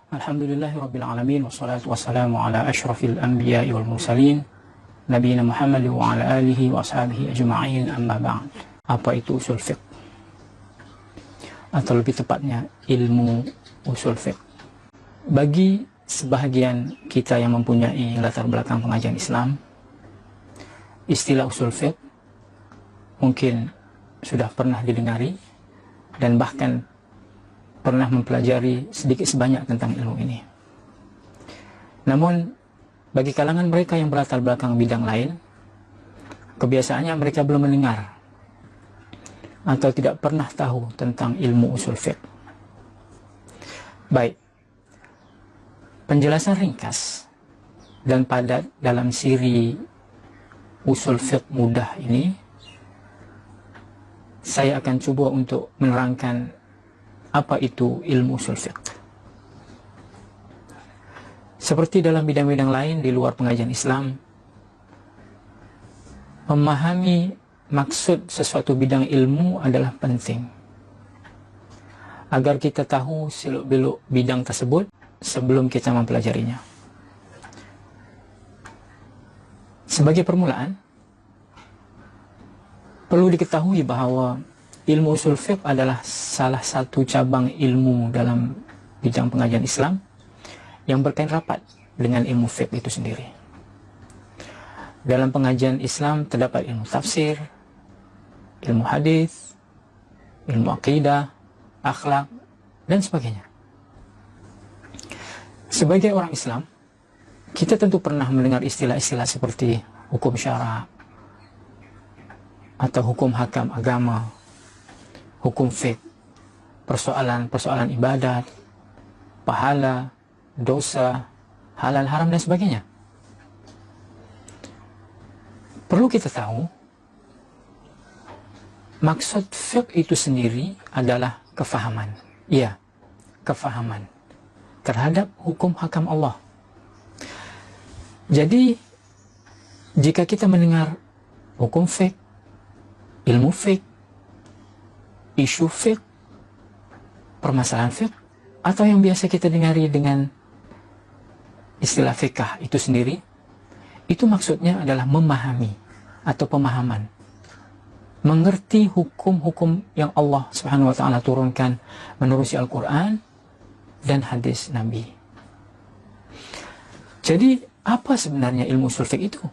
Alhamdulillahirabbil alamin wassalatu wassalamu ala asyrafil anbiya'i wal mursalin nabiyina Muhammad wa ala alihi wa ashabihi ajma'in, amma ba'd. Apa itu usul fiqh? Atau lebih tepatnya ilmu usul fiqh. Bagi sebahagian kita yang mempunyai latar belakang pengajian Islam, istilah usul fiqh mungkin sudah pernah didengari dan bahkan pernah mempelajari sedikit sebanyak tentang ilmu ini. Namun bagi kalangan mereka yang berlatar belakang bidang lain, kebiasaannya mereka belum mendengar atau tidak pernah tahu tentang ilmu usul fiqh. Baik, penjelasan ringkas dan padat dalam siri usul fiqh mudah ini, saya akan coba untuk menerangkan apa itu ilmu usul fiqh. Seperti dalam bidang-bidang lain di luar pengajian Islam, memahami maksud sesuatu bidang ilmu adalah penting agar kita tahu seluk-beluk bidang tersebut sebelum kita mempelajarinya. Sebagai permulaan, perlu diketahui bahwa ilmu usul fiqh adalah salah satu cabang ilmu dalam bidang pengajian Islam yang berkaitan rapat dengan ilmu fiqh itu sendiri. Dalam pengajian Islam terdapat ilmu tafsir, ilmu hadis, ilmu akidah, akhlak, dan sebagainya. Sebagai orang Islam, kita tentu pernah mendengar istilah-istilah seperti hukum syara atau hukum hakam agama, hukum fiqh, persoalan ibadat, pahala, dosa, halal haram, dan sebagainya. Perlu kita tahu, maksud fiqh itu sendiri adalah kefahaman. Iya, kefahaman terhadap hukum hakam Allah. Jadi, jika kita mendengar hukum fiqh, ilmu fiqh, isu fiqh, permasalahan fiqh, atau yang biasa kita dengari dengan istilah fiqh itu sendiri, itu maksudnya adalah memahami atau pemahaman, mengerti hukum-hukum yang Allah Subhanahu wa ta'ala turunkan menerusi Al-Quran dan hadis Nabi. Jadi apa sebenarnya ilmu usul fiqh itu?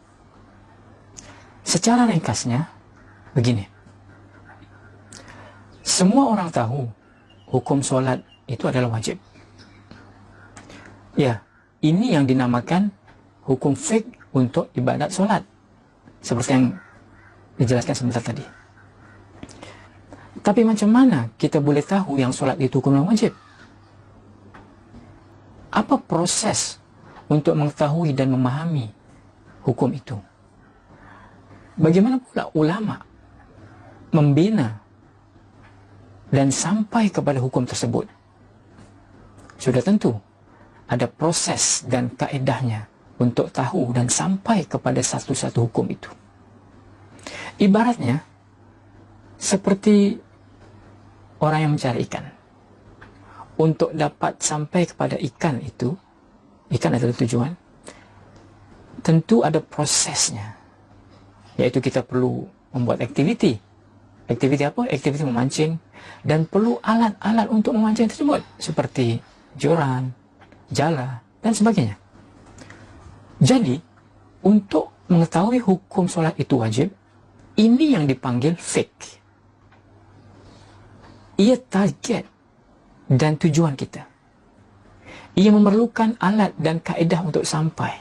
Secara ringkasnya begini. Semua orang tahu hukum sholat itu adalah wajib. Ya, ini yang dinamakan hukum fiqh untuk ibadat sholat, seperti yang dijelaskan sebentar tadi. Tapi macam mana kita boleh tahu yang sholat itu hukum yang wajib? Apa proses untuk mengetahui dan memahami hukum itu? Bagaimana pula ulama membina dan sampai kepada hukum tersebut? Sudah tentu ada proses dan kaedahnya untuk tahu dan sampai kepada satu-satu hukum itu. Ibaratnya seperti orang yang mencari ikan. Untuk dapat sampai kepada ikan itu, ikan adalah tujuan, tentu ada prosesnya, yaitu kita perlu membuat aktiviti. Aktiviti apa? Aktiviti memancing, dan perlu alat-alat untuk memancing tersebut, seperti joran, jala, dan sebagainya. Jadi, untuk mengetahui hukum sholat itu wajib, ini yang dipanggil fiqh. Ia target dan tujuan kita. Ia memerlukan alat dan kaedah untuk sampai.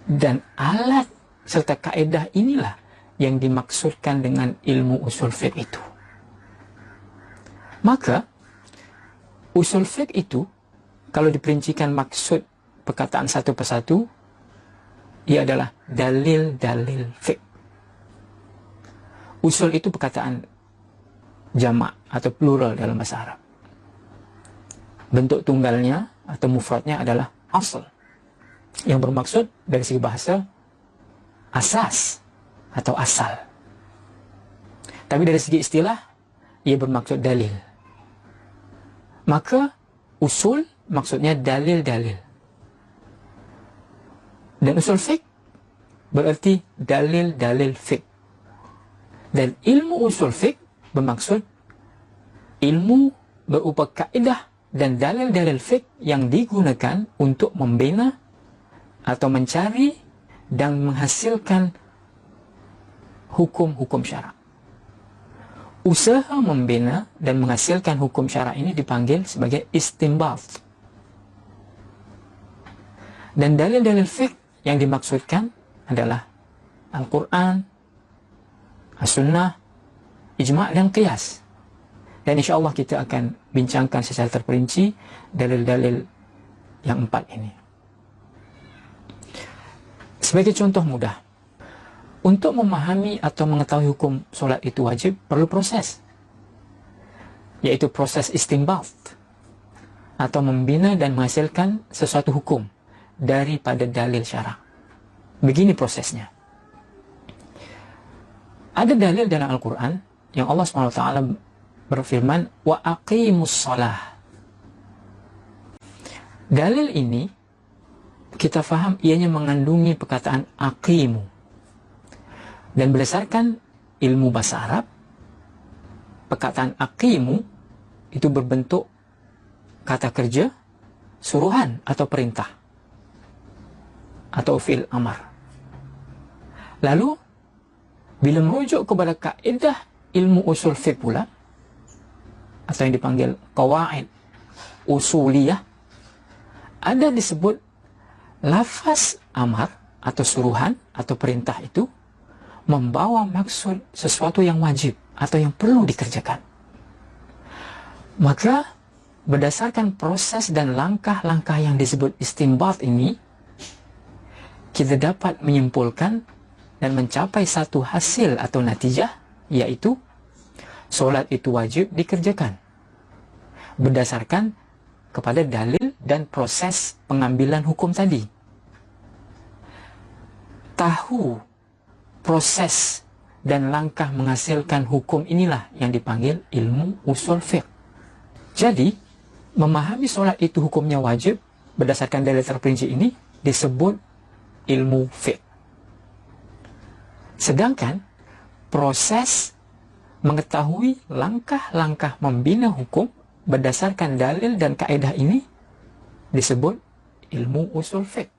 Dan alat serta kaedah inilah yang dimaksudkan dengan ilmu usul fiqh itu. Maka, usul fiqh itu, kalau diperincikan maksud perkataan satu persatu, ia adalah dalil-dalil fiqh. Usul itu perkataan jamak atau plural dalam bahasa Arab. Bentuk tunggalnya atau mufradnya adalah asal, yang bermaksud dari segi bahasa asas atau asal. Tapi dari segi istilah, ia bermaksud dalil. Maka usul maksudnya dalil-dalil. Dan usul fiqh berarti dalil-dalil fiqh. Dan ilmu usul fiqh bermaksud ilmu berupa kaedah dan dalil-dalil fiqh yang digunakan untuk membina atau mencari dan menghasilkan hukum-hukum syarak. Usaha membina dan menghasilkan hukum syarak ini dipanggil sebagai istinbat. Dan dalil-dalil fiqh yang dimaksudkan adalah Al-Quran, As-Sunnah, Ijma' dan Qiyas. Dan insyaAllah kita akan bincangkan secara terperinci dalil-dalil yang 4 ini. Sebagai contoh mudah, untuk memahami atau mengetahui hukum solat itu wajib, perlu proses, yaitu proses istinbat, atau membina dan menghasilkan sesuatu hukum daripada dalil syarak. Begini prosesnya. Ada dalil dalam Al-Quran yang Allah SWT berfirman, wa aqimus shalah. Dalil ini kita faham ianya mengandungi perkataan aqimu. Dan berdasarkan ilmu bahasa Arab, perkataan aqimu itu berbentuk kata kerja, suruhan atau perintah, atau fi'il amar. Lalu bila merujuk kepada kaedah ilmu usul fiqh pula, atau yang dipanggil qawaid usuliyah, ada disebut lafaz amar atau suruhan atau perintah itu membawa maksud sesuatu yang wajib atau yang perlu dikerjakan. Maka berdasarkan proses dan langkah-langkah yang disebut istinbat ini, kita dapat menyimpulkan dan mencapai satu hasil atau natijah, yaitu solat itu wajib dikerjakan berdasarkan kepada dalil dan proses pengambilan hukum tadi. Tahu proses dan langkah menghasilkan hukum inilah yang dipanggil ilmu usul fiqh. Jadi, memahami solat itu hukumnya wajib berdasarkan dalil terperinci ini disebut ilmu fiqh. Sedangkan proses mengetahui langkah-langkah membina hukum berdasarkan dalil dan kaedah ini disebut ilmu usul fiqh.